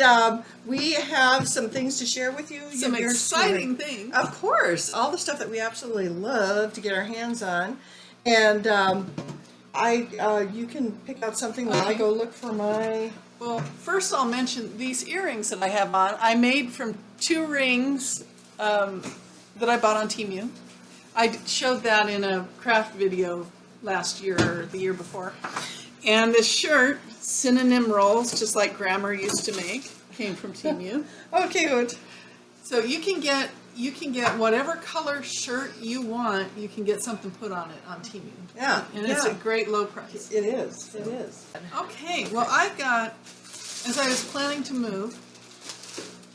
And we have some things to share with you. Some exciting things. Of course. All the stuff that we absolutely love to get our hands on. And you can pick out something while I go look for my... Well, first I'll mention these earrings that I have on. I made from 2 rings that I bought on Temu. I showed that in a craft video last year or the year before. And this shirt, synonym rolls, just like Grandma used to make, came from Temu. Oh, cute. So you can get whatever color shirt you want. You can get something put on it on Temu. Yeah, and it's a great low price. It is. It is. Okay, well I've got, as I was planning to move,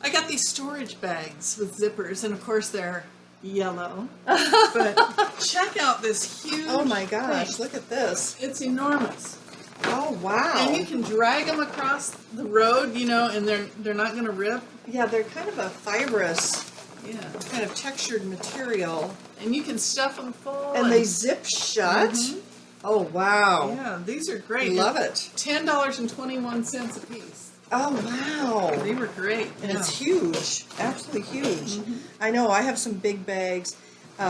I got these storage bags with zippers, and of course they're yellow. But check out this huge. Oh my gosh! thing. Look at this. It's enormous. Oh wow! And you can drag them across the road, you know, and they're not going to rip. Yeah, they're kind of a fibrous, Yeah. kind of textured material, And you can stuff them full. and they zip shut. Mhm. Oh wow! Yeah, these are great. Love it. $10.21 a piece. Oh wow! They were great. And it's huge, absolutely huge. I know. I have some big bags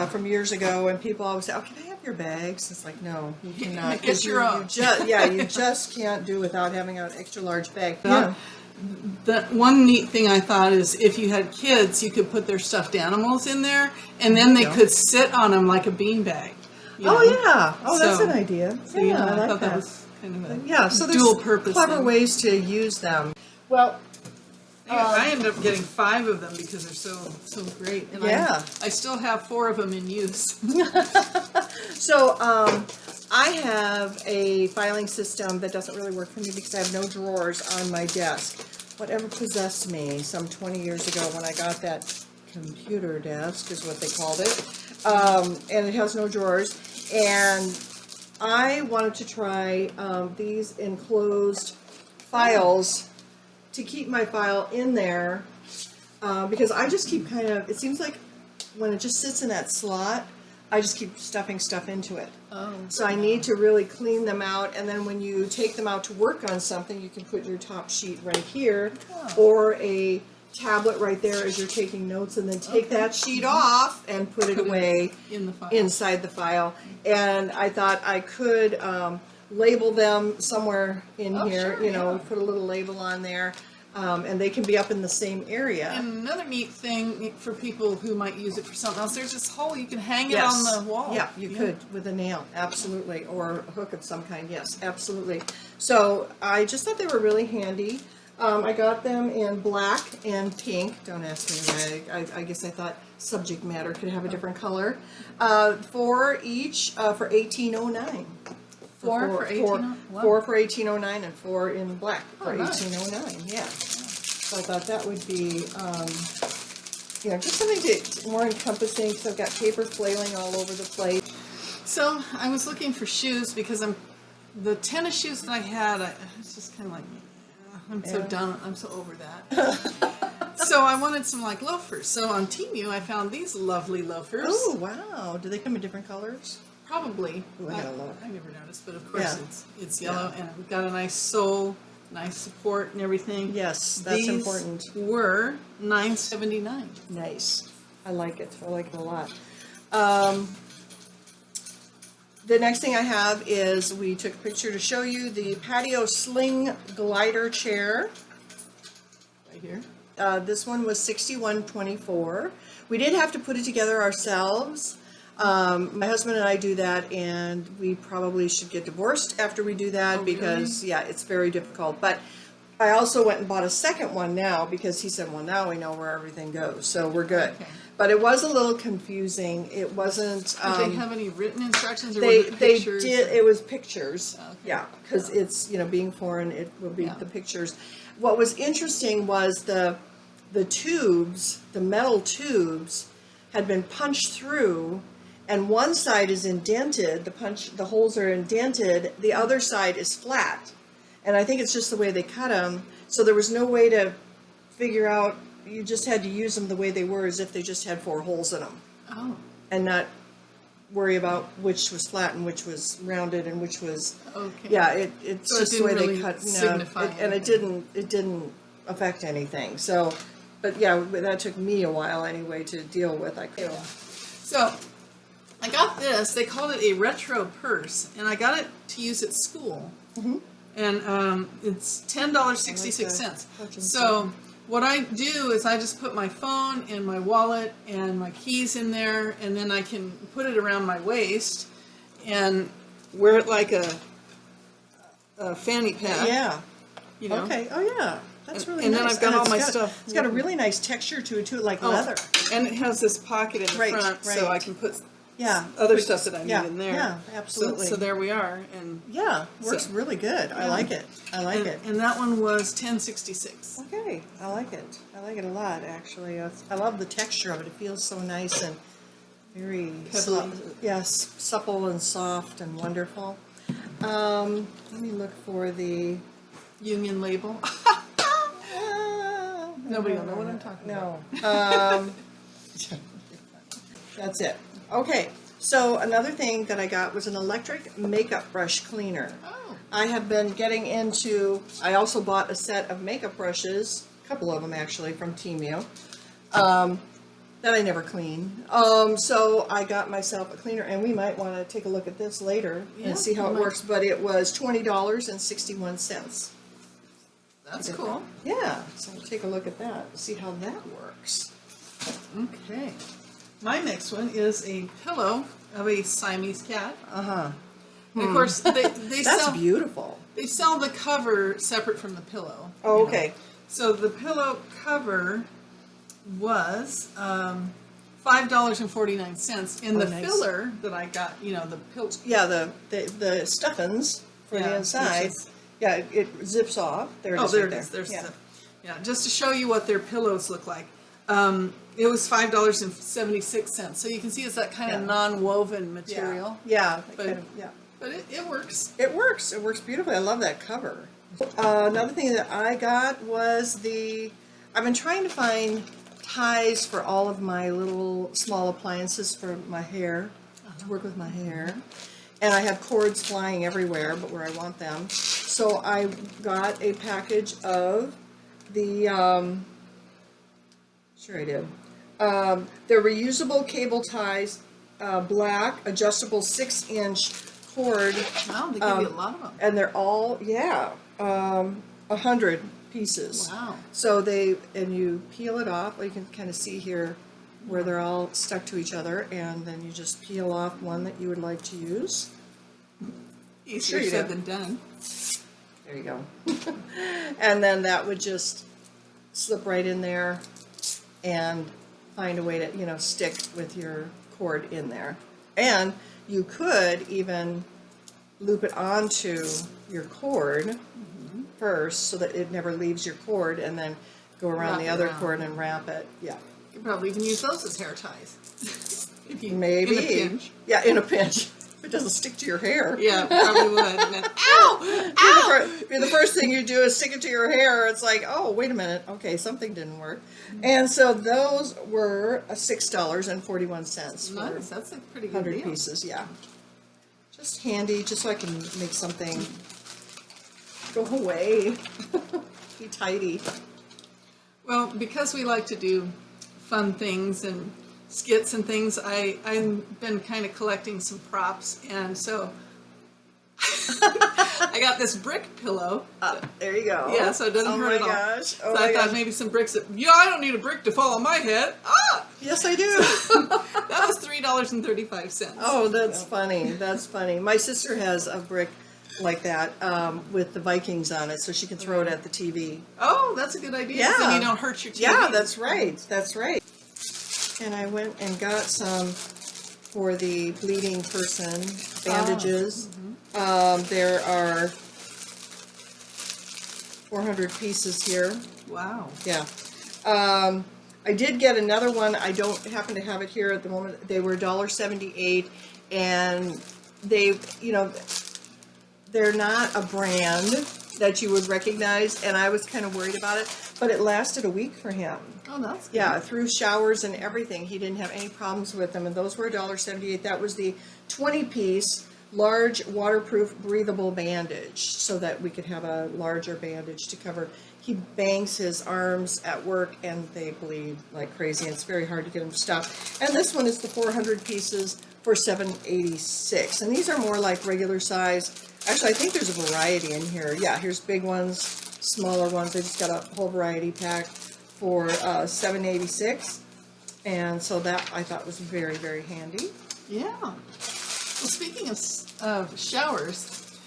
from years ago, and people always say, "Oh, can I have your bags?" It's like, no, you cannot. Get your own. You just can't do without having an extra large bag. Yeah. The one neat thing I thought is if you had kids, you could put their stuffed animals in there, and then they could sit on them like a beanbag. Oh yeah. Oh, that's So- an idea. So, yeah, I like thought that that. was kind of a So there's dual purpose clever thing. ways to use them. Well, I ended up getting 5 of them because they're so great. And I still have 4 of them in use. so I have a filing system that doesn't really work for me because I have no drawers on my desk. Whatever possessed me some 20 years ago when I got that computer desk is what they called it. And it has no drawers. And I wanted to try these enclosed files to keep my file in there because I just keep it seems like when it just sits in that slot, I just keep stuffing stuff into it. Oh. So I need to really clean them out, and then when you take them out to work on something, you can put your top sheet right here or a tablet right there as you're taking notes, and then take that sheet off and put it away in the file. inside the file. And I thought I could label them somewhere in here, sure, you know, put a little label on there, and they can be up in the same area. And another neat thing for people who might use it for something else, there's this hole you can hang it on the wall. Yeah, you could with a nail, absolutely, or a hook of some kind. Yes, absolutely. So I just thought they were really handy. I got them in black and pink. Don't ask me why. I guess I thought subject matter could have a different color. 4 each for $18.09. 4 for $18.09? Wow. 4 for $18.09 and 4 in black for nice. $18.09. Yeah. So I thought that would be, just something more encompassing because I've got paper flailing all over the place. So I was looking for shoes because the tennis shoes that I had, it's just kind of like, I'm so done. I'm so over that. So I wanted some like loafers. So on Temu, I found these lovely loafers. Oh wow! Do they come in different colors? Probably. Ooh, I gotta look. I never noticed, but of course it's yellow, and we've got a nice sole, nice support, and everything. Yes, that's important. These were $9.79. Nice. I like it. I like it a lot. The next thing I have is we took a picture to show you the patio sling glider chair. Right here. This one was $61.24. We did have to put it together ourselves. My husband and I do that, and we probably should get divorced after we do that because, it's very difficult. But I also went and bought a second one now because he said, well, now we know where everything goes, so we're good. Okay. But it was a little confusing. It wasn't... Did they have any written instructions, or was it pictures? They did. It was pictures. Okay. Yeah, because it's, being foreign, it will be the pictures. What was interesting was the tubes, the metal tubes, had been punched through, and one side is indented. The holes are indented. The other side is flat, and I think it's just the way they cut them. So there was no way to figure out. You just had to use them the way they were, as if they just had 4 holes in them. Oh. And not worry about which was flat and which was rounded and which was. Okay. Yeah, it's So just it the way didn't they really cut. signify And it didn't affect anything. So, but yeah, that took me a while anyway to deal with. I couldn't. So I got this. They called it a retro purse, and I got it to use at school. And it's $10.66. So what I do is I just put my phone and my wallet and my keys in there, and then I can put it around my waist and wear it like a fanny pack. Yeah. You know? Okay. Oh yeah. That's really and nice. then I've got all it's my got- stuff. It's got a really nice texture to it too, like leather. And it has this pocket in the Right, front, so right. I can put Yeah. other stuff that I need Yeah, in there. yeah, absolutely. So there we are, and Yeah, works So- really good. I like it. I like it. and that one was $10.66. Okay, I like it. I like it a lot, actually. I love the texture of it. It feels so nice and very Pebbly. yes, supple and soft and wonderful. Let me look for the. Union label. Nobody will know what I'm talking about. No. That's it. Okay. So another thing that I got was an electric makeup brush cleaner. Oh. I have been getting into, I also bought a set of makeup brushes, a couple of them actually from Temu, that I never clean. So I got myself a cleaner, and we might want to take a look at this later Yeah, and see how we it might. works, but it was $20.61. That's cool. Yeah, so take a look at that, see how that works. Okay. My next one is a pillow of a Siamese cat. Uh-huh. And of course, they That's sell beautiful. they sell the cover separate from the pillow. Oh, you know. okay. So the pillow cover was $5.49, and Oh, the nice. filler that I got, you know, the pillow. Yeah, the stuffins for the Yeah, inside. which is- Yeah, it zips off. There it Oh, is there right it is. There's yeah. the, yeah. Just to show you what their pillows look like. It was $5.76. So you can see it's that kind of Yeah. non-woven material. Yeah, But- kind of, yeah. But it works. It works. It works beautifully. I love that cover. Another thing that I got was I've been trying to find ties for all of my little small appliances for my hair, to work with my hair. And I have cords flying everywhere, but where I want them. So I got a package of the, sure I did. They're reusable cable ties, black, adjustable 6-inch cord. Wow, they give you a lot of them. And they're all, 100 pieces. Wow. So and you peel it off, you can kind of see here where they're all stuck to each other, and then you just peel off one that you would like to use. Easier you said do. than done. There you go. And then that would just slip right in there and find a way to, stick with your cord in there. And you could even loop it onto your cord first so that it never leaves your cord, and then go around Wrap the it other around. cord and wrap it. Yeah. You could probably even use those as hair ties. If you, Maybe. In a pinch. Yeah, in a pinch. If it doesn't stick to your hair. Yeah, probably would. And then, ow! Ow! The first thing you do is stick it to your hair. It's like, oh, wait a minute. Okay, something didn't work. And so those were $6.41 for Nice. That's a pretty good 100 deal. pieces. Yeah. Just handy, just so I can make something go away. Be tidy. Well, because we like to do fun things and skits and things, I've been kind of collecting some props, and so I got this brick pillow. There you go. Yeah, so it doesn't hurt at all. Gosh. Oh So my I thought gosh. maybe some bricks that, I don't need a brick to fall on my head. Ah! Yes, I do. That was $3.35. Oh, that's funny. That's funny. My sister has a brick like that with the Vikings on it, so she can throw it at the TV. Oh, that's a good idea. Yeah. So you don't hurt your TV. Yeah, that's right. That's right. And I went and got some for the bleeding person bandages. There are 400 pieces here. Wow. Yeah. I did get another one. I don't happen to have it here at the moment. They were $1.78, and they, they're not a brand that you would recognize, and I was kind of worried about it, but it lasted a week for him. Oh, that's good. Yeah, through showers and everything. He didn't have any problems with them, and those were $1.78. That was the 20-piece large waterproof breathable bandage, so that we could have a larger bandage to cover he bangs his arms at work and they bleed like crazy, and it's very hard to get them to stop. And this one is the 400 pieces for $7.86, and these are more like regular size. Actually, I think there's a variety in here. Yeah, here's big ones, smaller ones. I just got a whole variety pack for $7.86, and so that I thought was very, very handy. Yeah. Well, speaking of showers,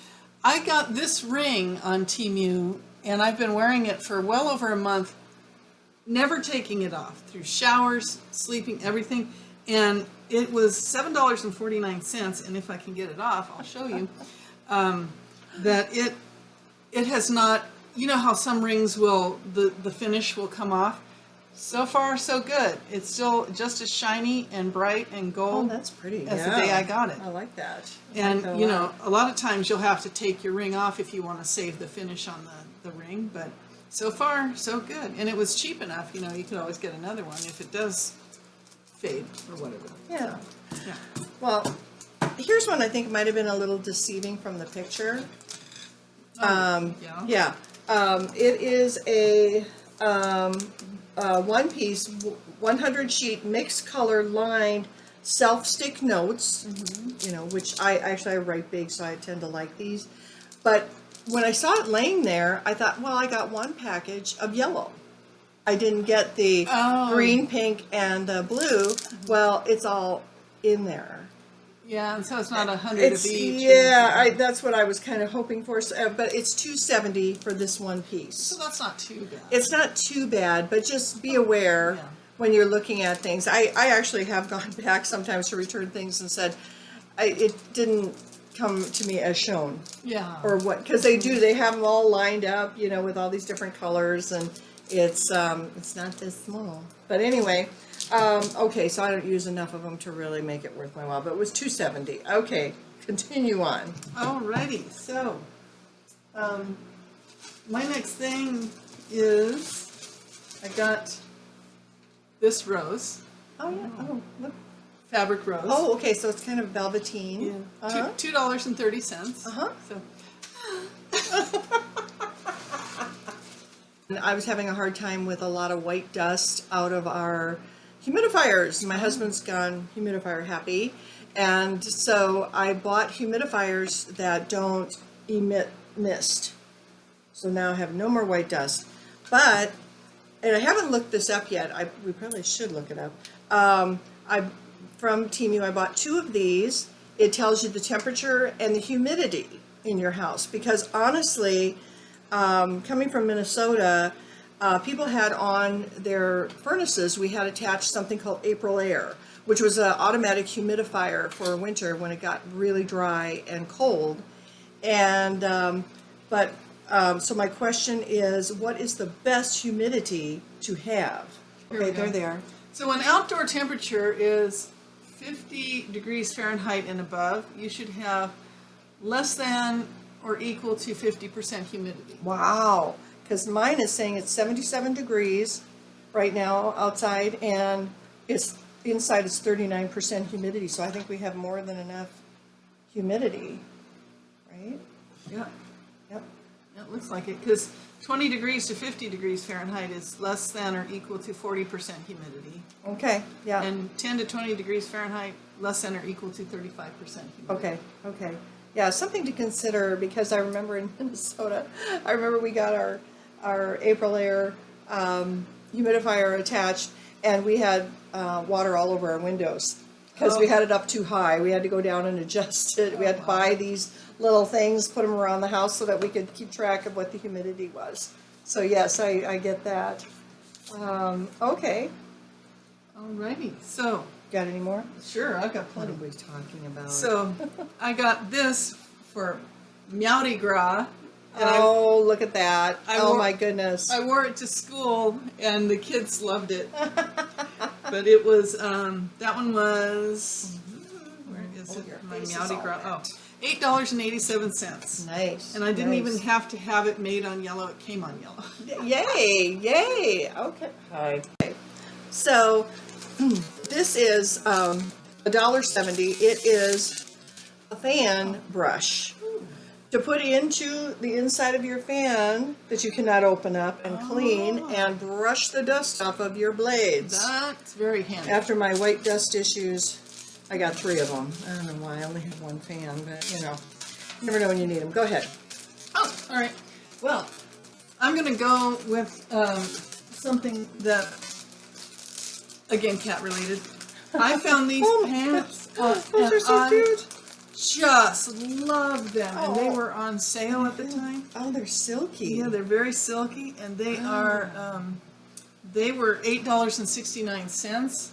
I got this ring on Temu, and I've been wearing it for well over a month, never taking it off, through showers, sleeping, everything. And it was $7.49, and if I can get it off, I'll show you, that it has not, you know how some rings will, the finish will come off? So far, so good. It's still just as shiny and bright and Oh, gold that's pretty. as the day I got it. I like that. I And, like that a you lot. know, a lot of times you'll have to take your ring off if you want to save the finish on the ring, but so far, so good. And it was cheap enough, you know, you could always get another one if it does fade or whatever. Yeah. Yeah. Well, here's one I think might have been a little deceiving from the picture. Yeah. Yeah. It is a one-piece, 100 sheet mixed color lined self-stick notes, you know, which I write big, so I tend to like these. But when I saw it laying there, I thought, well, I got one package of yellow. I didn't get the green, pink, and blue. Well, it's all in there. Yeah, and so it's not 100 of each. Yeah, that's what I was kind of hoping for. So, but it's $2.70 for this one piece. So that's not too bad. It's not too bad, but just be aware when you're looking at things. I actually have gone back sometimes to return things and said it didn't come to me as shown. Yeah. Or what? Because they have them all lined up, you know, with all these different colors, and it's not this small. But anyway. Okay, so I don't use enough of them to really make it worth my while, but it was $2.70. Okay, continue on. Alrighty, so my next thing is I got this rose, Oh yeah. Oh look. fabric rose. Oh, okay. So it's kind of velveteen. Yeah. Uh-huh. $2.30. Uh-huh. So And I was having a hard time with a lot of white dust out of our humidifiers. My husband's gone humidifier happy, and so I bought humidifiers that don't emit mist. So now I have no more white dust. But, and I haven't looked this up yet. We probably should look it up. From Temu, I bought 2 of these. It tells you the temperature and the humidity in your house, because honestly, coming from Minnesota, people had on their furnaces, we had attached something called April Air, which was an automatic humidifier for winter when it got really dry and cold. And, so my question is, what is the best humidity to have? Okay, they're there. So when outdoor temperature is 50 degrees Fahrenheit and above, you should have less than or equal to 50% humidity. Wow, because mine is saying it's 77 degrees right now outside, and it's inside it's 39% humidity, so I think we have more than enough humidity, right? Yeah, Yep. it looks like it, because 20 degrees to 50 degrees Fahrenheit is less than or equal to 40% humidity. Okay, yeah. And 10 to 20 degrees Fahrenheit, less than or equal to 35% humidity. Okay. Yeah, something to consider, because I remember in Minnesota, we got our April Air humidifier attached, and we had water all over our windows because we had it up too high. We had to go down and adjust it. We had to buy these little things, put them around the house so that we could keep track of what the humidity was. So yes, I get that. Okay. Alrighty, so Got any more? sure, I've got What plenty. are we talking about? So I got this for Mardi Gras. And oh, look at that. I Oh wore- my goodness. I wore it to school, and the kids loved it. But it was, that one was, where is it? your My face is Mardi all Gras. Oh, wet. $8.87. Nice. And I didn't nice. even have to have it made on yellow. It came on yellow. Yay. Okay. Hi. So this is $1.70. It is a fan brush. to put into the inside of your fan that you cannot open up and clean and brush the dust off of your blades. That's very handy. After my white dust issues, I got 3 of them. I don't know why, I only have 1 fan, but you know, you never know when you need them. Go ahead. Oh, all right. Well, I'm going to go with something that, again, cat related. I found these pants. Those are so cute. Just love them, and they were on sale at the time. Oh, they're silky. Yeah, they're very silky, and they are. They were $8.69,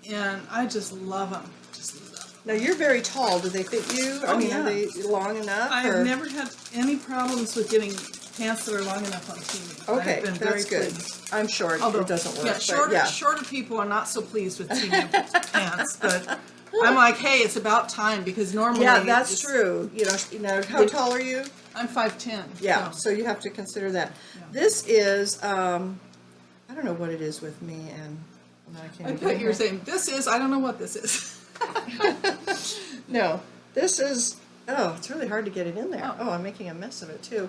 and I just love them. Just love them. Now you're very tall. Do they fit you? I mean, yeah. are they long enough? I've never had any problems with getting pants that are long enough on TV. Okay, I've been very that's good. pleased. I'm short. Although, it doesn't work. Yeah, shorter people are not so pleased with TV pants, but I'm like, hey, it's about time because normally. Yeah, that's true. You know, how tall are you? I'm 5'10". Yeah, so you have to consider that. Yeah. This is, I don't know what it is with me, and I thought you were saying this is. I don't know what this is. No, this is. Oh, it's really hard to get it in there. Oh, I'm making a mess of it too.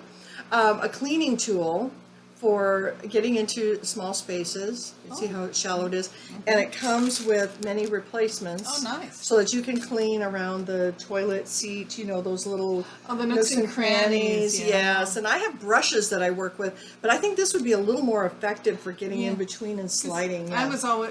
A cleaning tool for getting into small spaces. You see how shallow it is? And it comes with many replacements. Oh, nice. So that you can clean around the toilet seat, you know, those little the nooks and crannies. Yes, and I have brushes that I work with, but I think this would be a little more effective for getting in between and sliding. Yeah.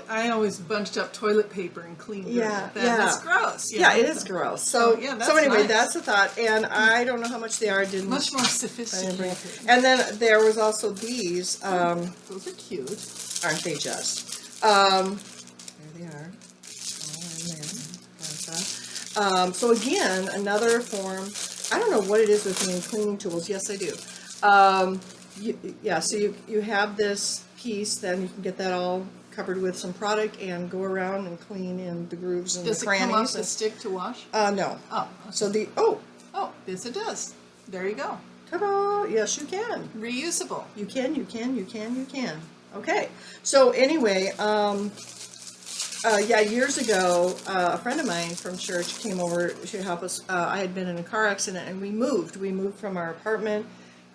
I always bunched up toilet paper and cleaned it. Yeah, That's gross. Yeah, it is gross. So anyway, nice. that's a thought, and I don't know how much they are. Much more sophisticated. And then there was also these. Those are cute. Aren't they just? There they are. All in there. So again, another form. I don't know what it is with me in cleaning tools. Yes, I do. So you have this piece, then you can get that all covered with some product and go around and clean in the grooves and the crannies. Does it come off the stick to wash? No. Oh. Okay. So yes, it does. There you go. Ta-da! Yes, you can. Reusable. You can. Okay. So anyway, years ago, a friend of mine from church came over to help us. I had been in a car accident, and we moved. We moved from our apartment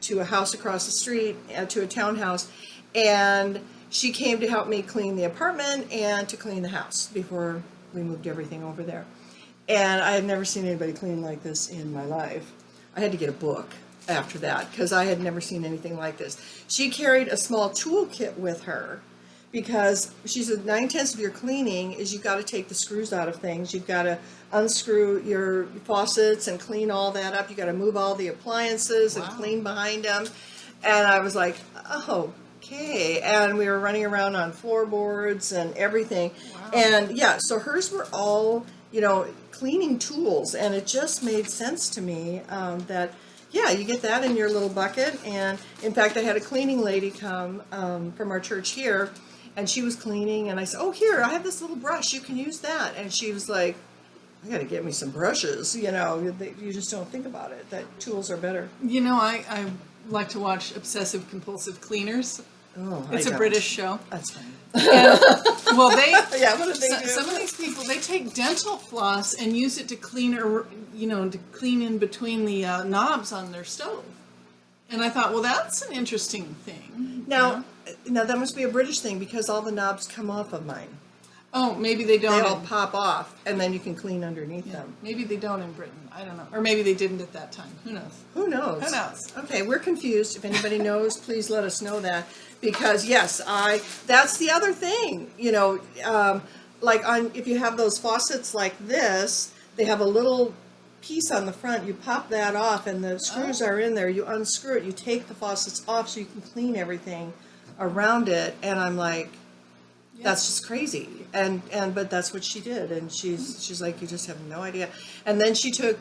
to a house across the street, to a townhouse, and she came to help me clean the apartment and to clean the house before we moved everything over there. And I had never seen anybody clean like this in my life. I had to get a book after that because I had never seen anything like this. She carried a small toolkit with her because she said 9/10 of your cleaning is you've got to take the screws out of things. You've got to unscrew your faucets and clean all that up. You've got to move all the appliances and clean behind them. And I was like, oh, okay. And we were running around on floorboards and everything. Wow. And so hers were all, cleaning tools. And it just made sense to me that you get that in your little bucket. And in fact, I had a cleaning lady come from our church here, and she was cleaning, and I said, oh, here, I have this little brush, you can use that. And she was like, I got to get me some brushes. You just don't think about it, that tools are better. I like to watch Obsessive Compulsive Cleaners. Oh, it's a British show. That's fine. And, well, what do they do? Some of these people, they take dental floss and use it to clean, to clean in between the knobs on their stove. And I thought, well, that's an interesting thing. Now that must be a British thing because all the knobs come off of mine. Oh, maybe they don't. They all pop off, and then you can clean underneath them. Maybe they don't in Britain. I don't know. Or maybe they didn't at that time. Who knows? Who knows? Okay, we're confused. If anybody knows, please let us know that. Because, that's the other thing. If you have those faucets like this, they have a little piece on the front. You pop that off, and the screws are in there. You unscrew it. You take the faucets off so you can clean everything around it. And I'm like, that's just crazy. But that's what she did. And she's like, you just have no idea. And then she took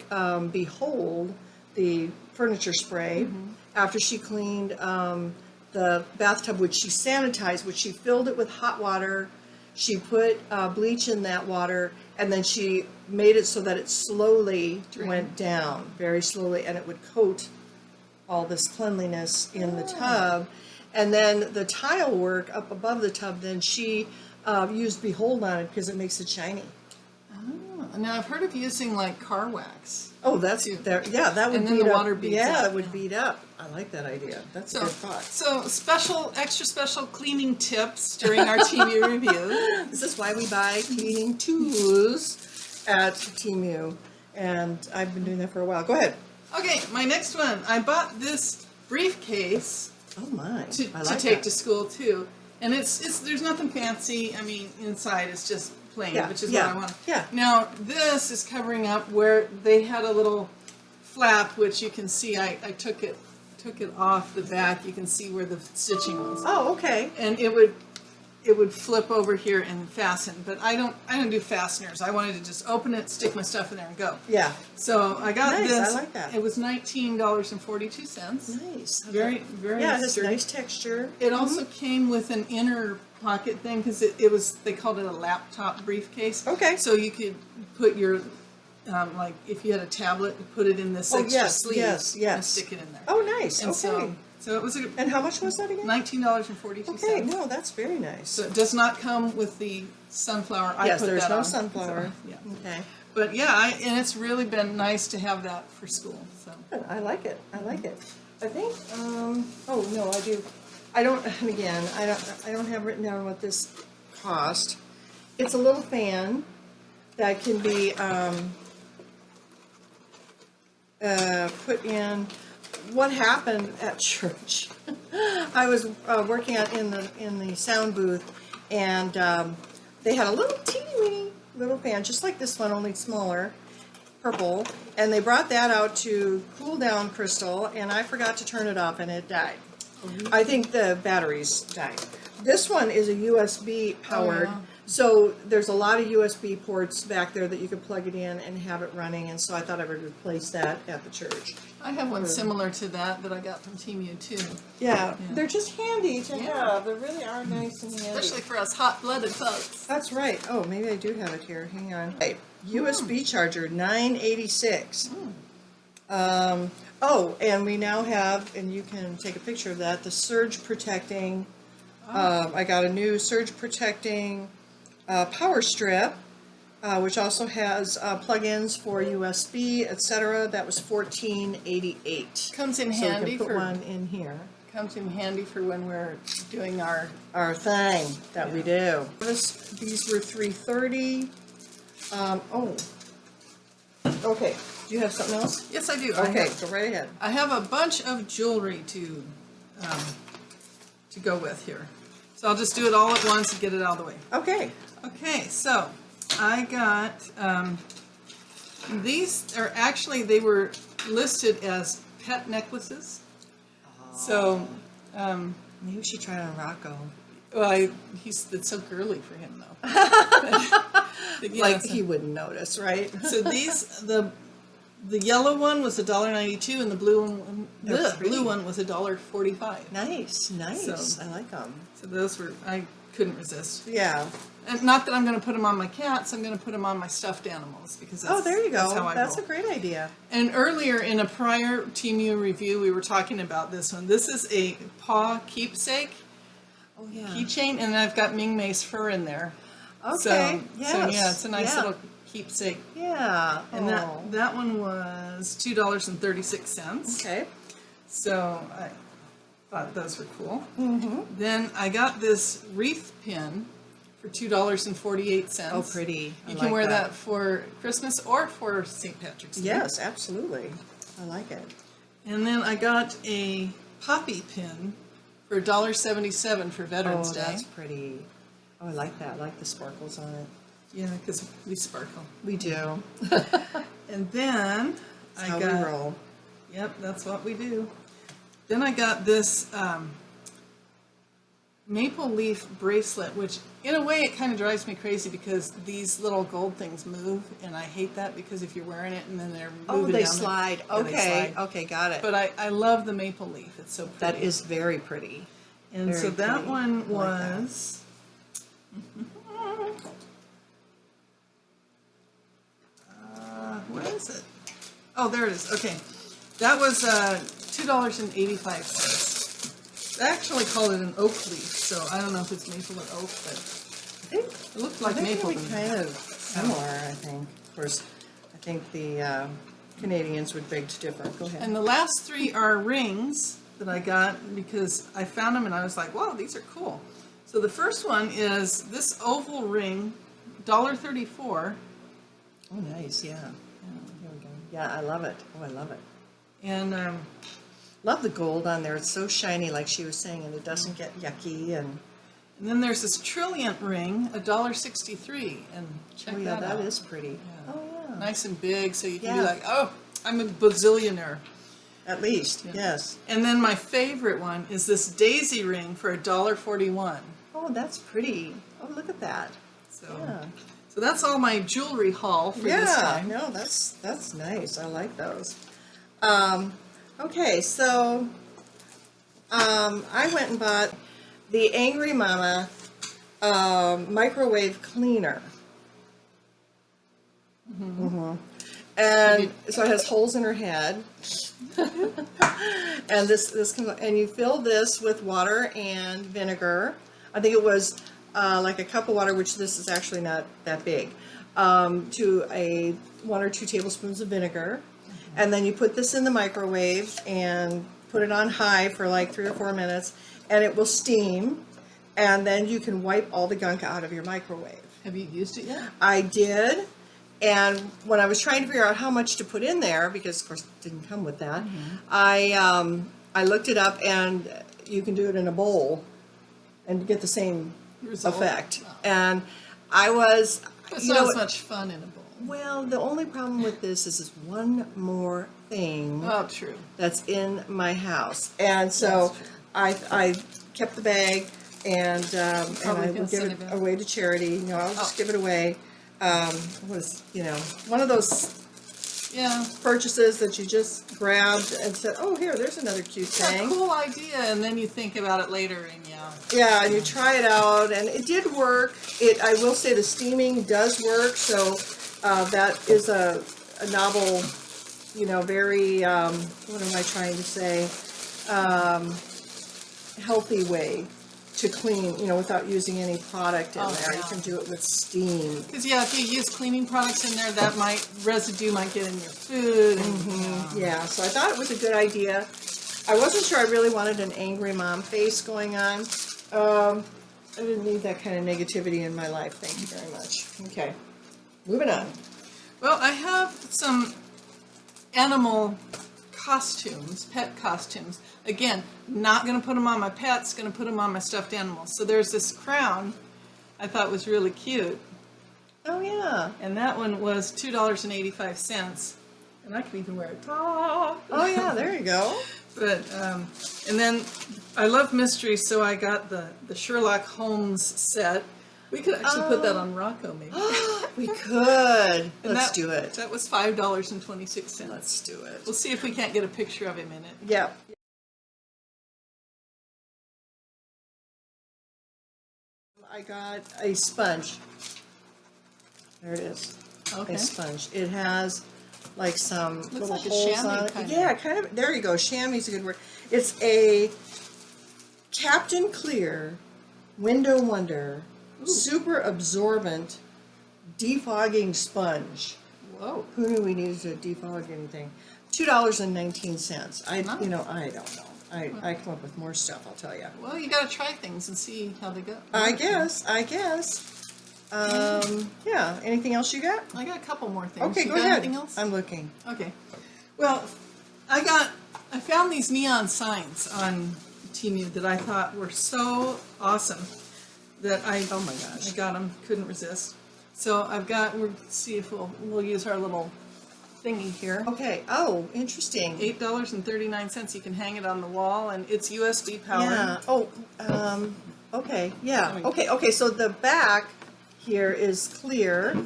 Behold, the furniture spray, after she cleaned the bathtub, which she sanitized, which she filled it with hot water. She put bleach in that water, and then she made it so that it slowly went down, very slowly, and it would coat all this cleanliness in the tub. And then the tile work up above the tub, then she used Behold on it because it makes it shiny. Oh. Now I've heard of using like car wax. Oh, that's there. Yeah, that would And then beat the up. water beads Yeah, up, it would yeah. beat up. I like that idea. That's a So, good thought. so extra special cleaning tips during our Temu review. This is why we buy cleaning tools at Temu, and I've been doing that for a while. Go ahead. Okay, my next one. I bought this briefcase Oh my! to I like take that. to school too, and it's there's nothing fancy. I mean, inside it's just plain, Yeah, which is yeah, what I want. yeah. Now this is covering up where they had a little flap, which you can see. I took it off the back. You can see where the stitching was, Oh, okay. and it would flip over here and fasten. But I don't do fasteners. I wanted to just open it, stick my stuff in there, and go. Yeah. So I got Nice, this. I like that. It was $19.42. Nice. Very, very Yeah, it has sturdy. nice texture. It also came with an inner pocket thing because it was, they called it a laptop briefcase. Okay. So you could put your, like if you had a tablet, you put it in this Oh, extra yes, sleeve yes, and yes. stick it in there. Oh, nice. And Okay. so it was a And how much was that again? $19.42. Okay, no, that's very nice. So it does not come with the sunflower. I Yes, put there's that no on. sunflower. So, yeah. Okay. But yeah, and it's really been nice to have that for school. So. I like it. I like it. I think. Oh no, I do. I don't. And again, I don't have written down what this cost. It's a little fan that can be put in. What happened at church? I was working out in the sound booth, and they had a little teeny weeny little fan, just like this one, only smaller, purple. And they brought that out to cool down Crystal, and I forgot to turn it off, and it died. I think the batteries died. This one is a USB powered. Oh, yeah. So there's a lot of USB ports back there that you could plug it in and have it running, and so I thought I would replace that at the church. I have one similar to that I got from Temu too. Yeah, they're just handy to Yeah. have. They really are nice and handy. Especially for us hot-blooded folks. That's right. Oh, maybe I do have it here. Hang on. Right. USB charger, $9.86. Oh, and we now have, and you can take a picture of that, the surge protecting. I got a new surge protecting power strip, which also has plug-ins for USB, etc. That was $14.88. Comes in So we handy can put for one in here. comes in handy for when we're doing our. Our thing that we do. These were $3.30. Oh. Okay. Do you have something else? Yes, I do. Okay, go right ahead. I have a bunch of jewelry to go with here, so I'll just do it all at once and get it out of the way. Okay. Okay, so I got these are actually, they were listed as pet necklaces. So Maybe we should try it on Rocco. well, it's so girly for him though. But yeah, Like so- he wouldn't notice, right? So these, the yellow one was $1.92, and the blue one, They're the pretty. blue one was $1.45. Nice, nice. So- I like them. So those were, I couldn't resist. Yeah. And not that I'm going to put them on my cats, I'm going to put them on my stuffed animals because that's, Oh, there you that's go. how I That's roll. a great idea. And earlier in a prior Temu review, we were talking about this one. This is a paw keepsake Oh yeah. keychain, and I've got Ming Mei's fur in there. Okay. Yes. So yeah, it's a nice Yeah. little keepsake. Yeah. And Oh. that one was $2.36. Okay. So I thought those were cool. Mm-hmm. Then I got this wreath pin for $2.48. Oh, pretty. I You like can wear that for Christmas or for St. Patrick's Day. Yes, absolutely. I like it. And then I got a poppy pin for $1.77 for Veterans Oh, Day. that's pretty. Oh, I like that. I like the sparkles on it. Yeah, because we sparkle. We do. And then That's I how got. we roll. Yep, that's what we do. Then I got this maple leaf bracelet, which in a way it kind of drives me crazy because these little gold things move, and I hate that because if you're wearing it and then they're moving Oh, they down slide. Yeah, they Okay. slide. Okay, got it. But I love the maple leaf. It's so pretty. That is very pretty. And very so that pretty. one I like that. was. Where is it? Oh, there it is. Okay, that was $2.85. I actually called it an oak leaf, so I don't know if it's maple or oak, but I think it looked like I think maple it'll to be me. kind of similar, I think. Of course, I think the Canadians would beg to differ. Go ahead. And the last three are rings that I got because I found them and I was like, wow, these are cool. So the first one is this oval ring, $1.34. Oh, nice, yeah. Here we go. Yeah, I love it. Oh, I love it. And Love the gold on there. It's so shiny, like she was saying, and it doesn't get yucky. And then there's this trilliant ring, $1.63. And check oh, yeah, that out. that is pretty. Yeah. Oh, yeah. Nice and big, so you can be Yeah. like, oh, I'm a bazillionaire. At least, Yeah. yes. And then my favorite one is this daisy ring for $1.41. Oh, that's pretty. Oh, look at that. So, Yeah. so that's all my jewelry haul for this time. No, that's nice. I like those. Okay, so I went and bought the Angry Mama microwave cleaner. And so it has holes in her head. And this can, and you fill this with water and vinegar. I think it was like a cup of water, which this is actually not that big, to 1 or 2 tablespoons of vinegar. And then you put this in the microwave and put it on high for like 3 or 4 minutes, and it will steam. And then you can wipe all the gunk out of your microwave. Have you used it yet? I did, and when I was trying to figure out how much to put in there, because of course it didn't come with that, I looked it up, and you can do it in a bowl and get the same Result? effect. Wow. And I was, It's you not know, as much fun in a bowl. well, the only problem with this is one more thing Oh, true. that's in my house, and so That's true. I kept the bag, and Probably I gonna would give send it it back. away to charity. You know, I'll just Oh. give it away. Was, you know, one of those Yeah. purchases that you just grabbed and said, "Oh, here, there's another cute It's a thing." cool idea, and then you think about it later, and yeah. Yeah, and you try it out, and it did work. I will say the steaming does work, so that is a novel, you know, very, what am I trying to say, healthy way to clean, you know, without using any product in Oh, there. You yeah. can do it with steam. Because yeah, if you use cleaning products in there, that residue might get in your food. And, Yeah, so I thought it was a good idea. I wasn't sure I really wanted an angry mom face going on. I didn't need that kind of negativity in my life. Thank you very much. Okay, moving on. Well, I have some animal costumes, pet costumes. Again, not going to put them on my pets, going to put them on my stuffed animals. So there's this crown I thought was really cute, Oh, yeah. and that one was $2.85, and I can even wear it top. Oh, yeah, there you go. But and then I love mysteries, so I got the Sherlock Holmes set. We could actually put that on Rocco, maybe. We could. And Let's that- do it. That was $5.26. Let's do it. We'll see if we can't get a picture of him in it. Yep. I got a sponge. There it is. Okay. A sponge. It has like some little like a holes chamois on it. kind of. Yeah, kind of. There you go. Chamois is a good word. It's a Captain Clear Window Wonder super absorbent defogging sponge. Whoa. Who knew we needed to defog anything? $2.19. I Nice. don't know. I come up with more stuff, I'll tell you. Well, you got to try things and see how they go. I guess. Yeah. Anything else you got? I got a couple more things. Okay, You go got ahead. Anything else? I'm looking. Okay. Well, I found these neon signs on Temu that I thought were so awesome that Oh my gosh. I got them, couldn't resist. So we'll see if we'll use our little thingy here. Okay. Oh, interesting. $8.39. You can hang it on the wall, and it's USB powered. Yeah. Oh. Okay. Yeah. Okay. So the back here is clear,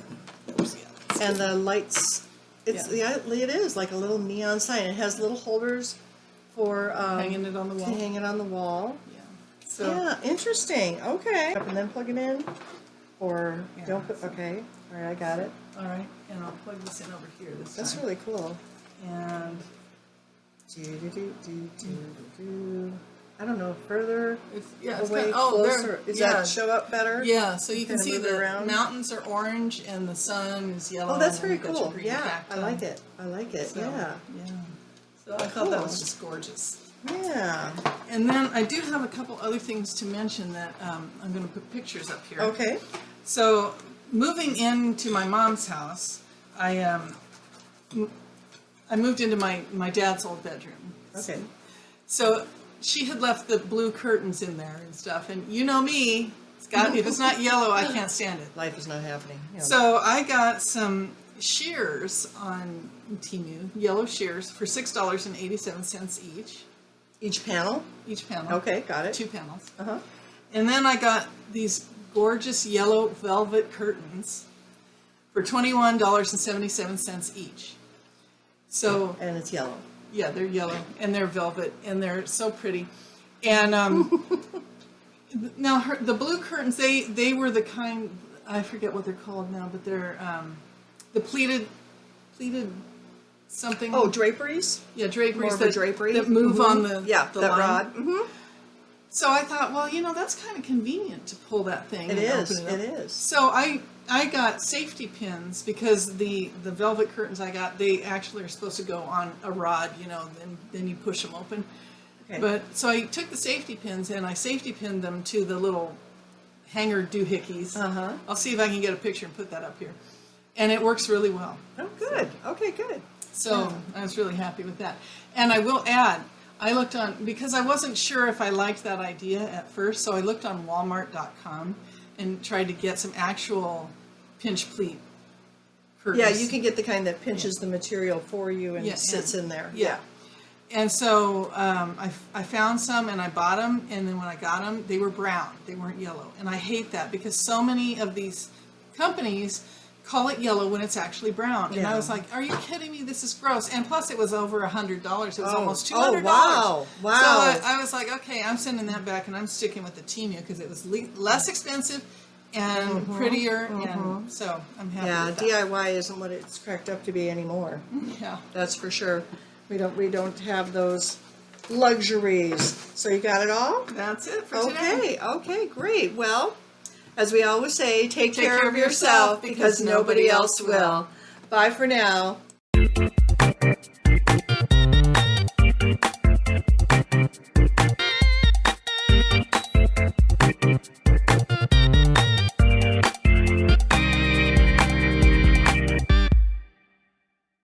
Oops, yeah. and the lights. It is like a little neon sign. It has little holders for Hanging it on the to wall. hang it on the wall. Yeah. So Yeah, interesting. Okay. And then plug it in, or Yeah. don't put. Okay. All right, I got it. all right, and I'll plug this in over here this That's time. really cool. And Do, do, do, do, do, do, do. I don't know, further It's away, kind of, closer. Does that show up better? Yeah, so you can Kinda see move it the around? mountains are orange and the sun is yellow. Oh, that's and very then you've got your cool. green Yeah, cacti. I like it. I like it. So, Yeah. yeah. So I thought that Cool. was just gorgeous. Yeah. And then I do have a couple other things to mention that I'm going to put pictures up here. Okay. So moving into my mom's house, I moved into my dad's old bedroom. Okay. So she had left the blue curtains in there and stuff, and you know me, if it's not yellow, I can't stand it. Life is not happening. Yeah. So I got some shears on Temu, yellow shears, for $6.87 each. Each panel? Each panel. Okay, got it. 2 panels. Uh-huh. And then I got these gorgeous yellow velvet curtains for $21.77 each. So And it's yellow. yeah, they're yellow and they're velvet and they're so pretty. And now the blue curtains, they were the kind, I forget what they're called now, but they're the pleated something. Oh, draperies? Yeah, draperies More of a drapery? that move on the Yeah, the that line. rod. Mm-hmm. So I thought, well, that's kind of convenient to pull that thing. It and is. open it up. It is. So I got safety pins because the velvet curtains I got, they actually are supposed to go on a rod, and then you push them open. Okay. But so I took the safety pins and I safety pinned them to the little hanger doohickeys. Uh-huh. I'll see if I can get a picture and put that up here. And it works really well. Oh, good. Okay, good. So I was really happy with that. And I will add, I looked on, because I wasn't sure if I liked that idea at first, so I looked on Walmart.com and tried to get some actual pinch pleat curtains. Yeah, you can get the kind that pinches the material for you and Yeah, sits in there. Yeah. And so I found some and I bought them, and then when I got them, they were brown. They weren't yellow. And I hate that because so many of these companies call it yellow when it's actually brown. And I Yeah. was like, are you kidding me? This is gross. And plus it was over $100. It was Oh. almost Oh, $200. wow. Wow. So I was like, okay, I'm sending that back and I'm sticking with the Temu because it was less expensive and prettier. And so I'm happy Yeah, with that. DIY isn't what it's cracked up to be anymore. Yeah. That's for sure. We don't have those luxuries. So you got it all? That's it for today. Okay, great. Well, as we always say, take care of yourself because nobody else will. Bye for now.